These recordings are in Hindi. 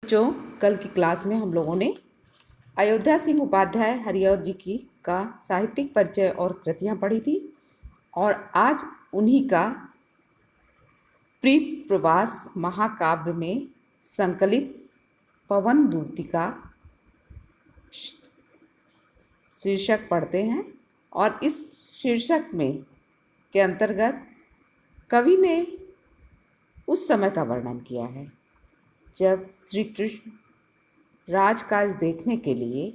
जो कल की क्लास में हम लोगों ने अयोध्या सिंह उपाध्याय हरिऔध जी की का साहित्यिक परिचय और कृतियाँ पढ़ी थी और आज उन्हीं का प्री प्रवास महाकाव्य में संकलित पवन दूती का शीर्षक पढ़ते हैं। और इस शीर्षक में के अंतर्गत कवि ने उस समय का वर्णन किया है जब श्री कृष्ण राजकाज देखने के लिए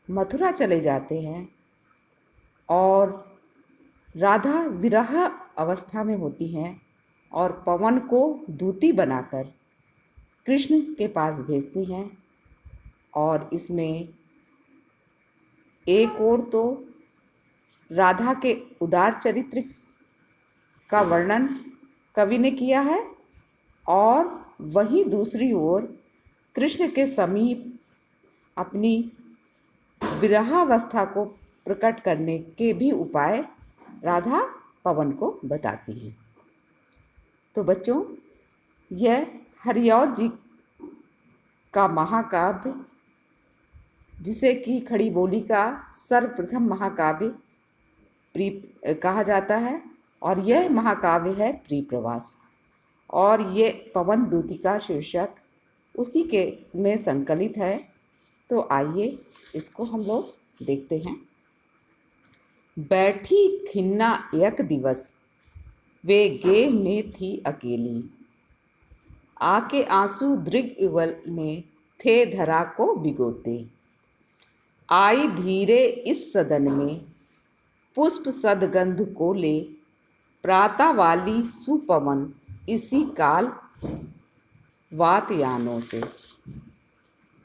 मथुरा चले जाते हैं और राधा विरह अवस्था में होती हैं और पवन को दूती बनाकर कृष्ण के पास भेजती हैं। और इसमें एक ओर तो राधा के उदार चरित्र का वर्णन कवि ने किया है और वहीं दूसरी ओर कृष्ण के समीप अपनी विरहावस्था को प्रकट करने के भी उपाय राधा पवन को बताती हैं। तो बच्चों, यह हरिऔध जी का महाकाव्य, जिसे कि खड़ी बोली का सर्वप्रथम महाकाव्य कहा जाता है, और यह महाकाव्य है प्री प्रवास, और ये पवन दूती का शीर्षक उसी के में संकलित है। तो आइए इसको हम लोग देखते हैं। बैठी खिन्ना एक दिवस, वे गे में थी अकेली, आके आंसू दृग युगल में थे धरा को भिगोते। आई धीरे इस सदन में, पुष्प सदगंध को ले, प्रातः वाली सुपवन इसी काल वातयानों से।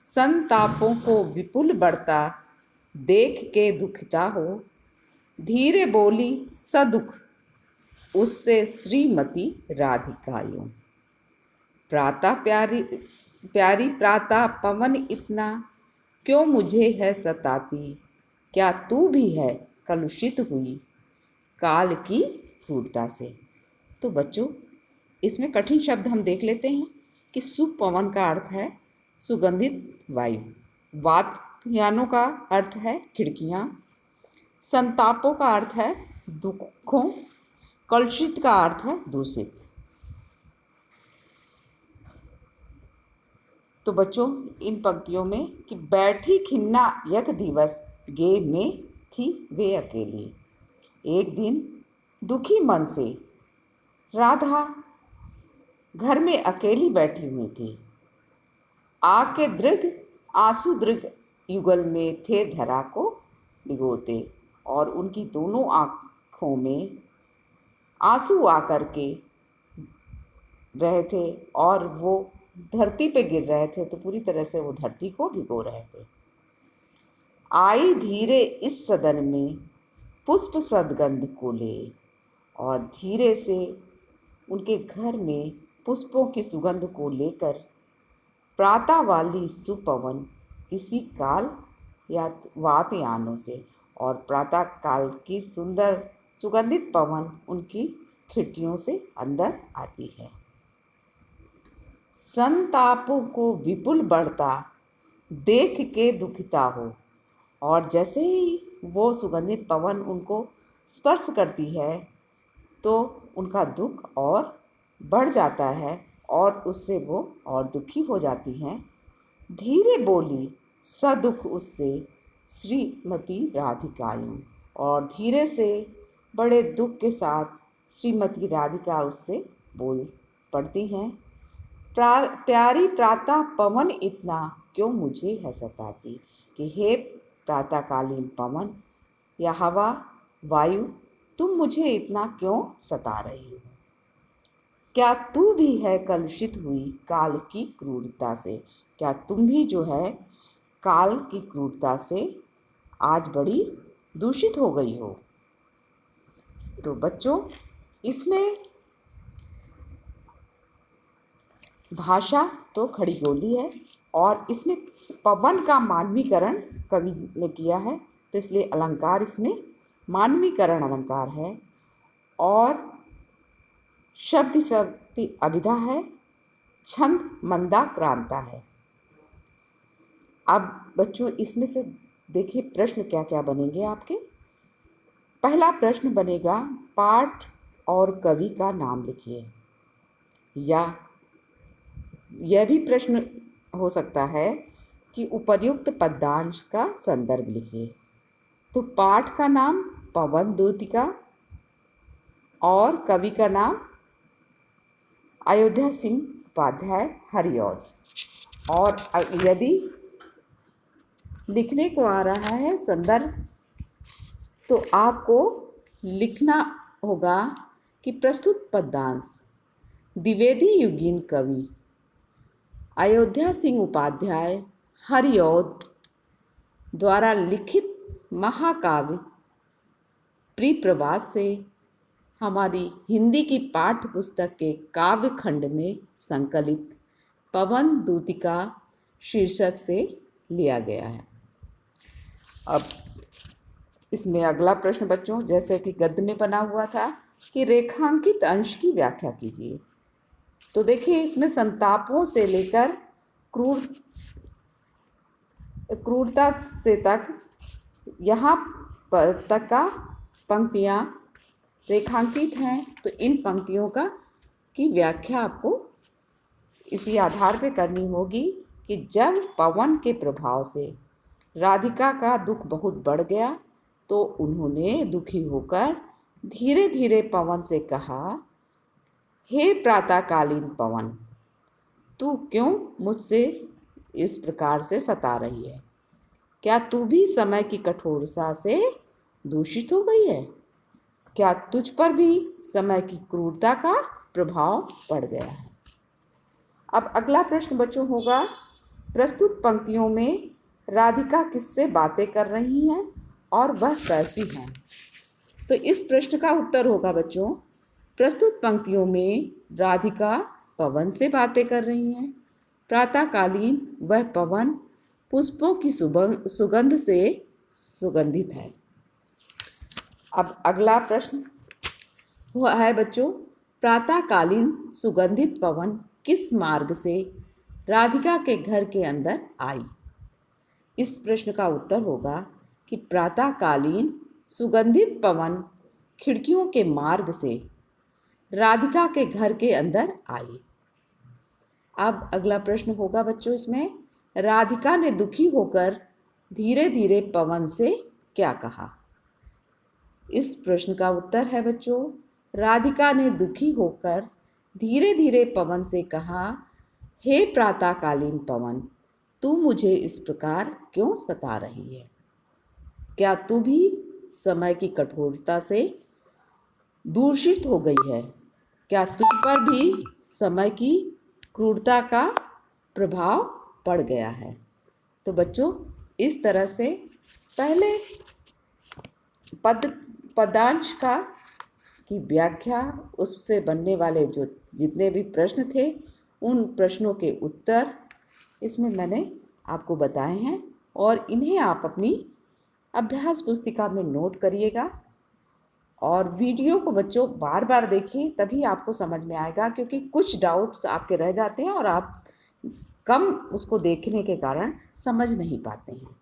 संतापों को विपुल बढ़ता देख के दुखिता हो, धीरे बोली सदुख उससे श्रीमती राधिकायों। प्रातः प्यारी प्यारी प्रातः पवन इतना क्यों मुझे है सताती, क्या तू भी है कलुषित हुई काल की क्रूरता से। तो बच्चों, इसमें कठिन शब्द हम देख लेते हैं कि सुपवन का अर्थ है सुगंधित वायु, वातयानों का अर्थ है खिड़कियाँ, संतापों का अर्थ है दुखों, कलुषित का अर्थ है दूषित। तो बच्चों, इन पंक्तियों में कि बैठी खिन्ना यक दिवस, गे में थी वे अकेली। एक दिन दुखी मन से राधा घर में अकेली बैठी हुई थी। आके दृग आंसू दृग युगल में थे धरा को भिगोते, और उनकी दोनों आँखों में आंसू आकर के रहे थे और वो धरती पे गिर रहे थे, तो पूरी तरह से वो धरती को भिगो रहे थे। आई धीरे इस सदन में, पुष्प सदगंध को ले, और धीरे से उनके घर में पुष्पों की सुगंध को लेकर प्रातः वाली सुपवन इसी काल या वातयानों से, और प्रातः काल की सुंदर सुगंधित पवन उनकी खिड़कियों से अंदर आती है। संतापों को विपुल बढ़ता देख के दुखिता हो, और जैसे ही वो सुगंधित पवन उनको स्पर्श करती है तो उनका दुख और बढ़ जाता है और उससे वो और दुखी हो जाती हैं। धीरे बोली सदुख उससे श्रीमती राधिकायों, और धीरे से बड़े दुख के साथ श्रीमती राधिका उससे बोल पड़ती हैं। प्यारी प्रातः पवन इतना क्यों मुझे है सताती, कि हे प्रातःकालीन पवन या हवा वायु, तुम मुझे इतना क्यों सता रही हो। क्या तू भी है कलुषित हुई काल की क्रूरता से, क्या तुम भी जो है काल की क्रूरता से आज बड़ी दूषित हो गई हो। तो बच्चों, इसमें भाषा तो खड़ी बोली है और इसमें पवन का मानवीकरण कवि ने किया है, तो इसलिए अलंकार इसमें मानवीकरण अलंकार है, और शब्द शब्द अभिधा है, छंद मंदाक्रांता है। अब बच्चों इसमें से देखिए प्रश्न क्या क्या बनेंगे आपके। पहला प्रश्न बनेगा, पाठ और कवि का नाम लिखिए। या यह भी प्रश्न हो सकता है कि उपर्युक्त पद्यांश का संदर्भ लिखिए। तो पाठ का नाम पवन दूतिका और कवि का नाम अयोध्या सिंह उपाध्याय हरिऔध। और यदि लिखने को आ रहा है संदर्भ, तो आपको लिखना होगा कि प्रस्तुत पद्यांश द्विवेदी युगीन कवि अयोध्या सिंह उपाध्याय हरिऔध द्वारा लिखित महाकाव्य प्रिप्रवास से हमारी हिंदी की पाठ्य पुस्तक के काव्य खंड में संकलित पवन दूतिका शीर्षक से लिया गया है। अब इसमें अगला प्रश्न बच्चों, जैसे कि गद्य में बना हुआ था कि रेखांकित अंश की व्याख्या कीजिए। तो देखिए इसमें संतापों से लेकर क्रूरता से तक यहाँ पर तक का पंक्तियाँ रेखांकित हैं। तो इन पंक्तियों की व्याख्या आपको इसी आधार पे करनी होगी कि जब पवन के प्रभाव से राधिका का दुख बहुत बढ़ गया तो उन्होंने दुखी होकर धीरे धीरे पवन से कहा, हे प्रातःकालीन पवन, तू क्यों मुझसे इस प्रकार से सता रही है? क्या तू भी समय की कठोरता से दूषित हो गई है? क्या तुझ पर भी समय की क्रूरता का प्रभाव पड़ गया है? अब अगला प्रश्न बच्चों होगा, प्रस्तुत पंक्तियों में राधिका किससे बातें कर रही हैं और वह कैसी हैं? तो इस प्रश्न का उत्तर होगा बच्चों, प्रस्तुत पंक्तियों में राधिका पवन से बातें कर रही हैं। प्रातःकालीन वह पवन पुष्पों की सुगंध से सुगंधित है। अब अगला प्रश्न हुआ है बच्चों, प्रातःकालीन सुगंधित पवन किस मार्ग से राधिका के घर के अंदर आई? इस प्रश्न का उत्तर होगा कि प्रातःकालीन सुगंधित पवन खिड़कियों के मार्ग से राधिका के घर के अंदर आई। अब अगला प्रश्न होगा बच्चों इसमें, राधिका ने दुखी होकर धीरे धीरे पवन से क्या कहा? इस प्रश्न का उत्तर है बच्चों, राधिका ने दुखी होकर धीरे धीरे पवन से कहा, हे प्रातःकालीन पवन, तू मुझे इस प्रकार क्यों सता रही है? क्या तू भी समय की कठोरता से दूषित हो गई है? क्या तुझ पर भी समय की क्रूरता का प्रभाव पड़ गया है? तो बच्चों इस तरह से पहले पद्यांश की व्याख्या, उससे बनने वाले जो जितने भी प्रश्न थे उन प्रश्नों के उत्तर इसमें मैंने आपको बताए हैं और इन्हें आप अपनी अभ्यास पुस्तिका में नोट करिएगा। और वीडियो को बच्चों बार बार देखिए, तभी आपको समझ में आएगा, क्योंकि कुछ डाउट्स आपके रह जाते हैं और आप कम उसको देखने के कारण समझ नहीं पाते हैं।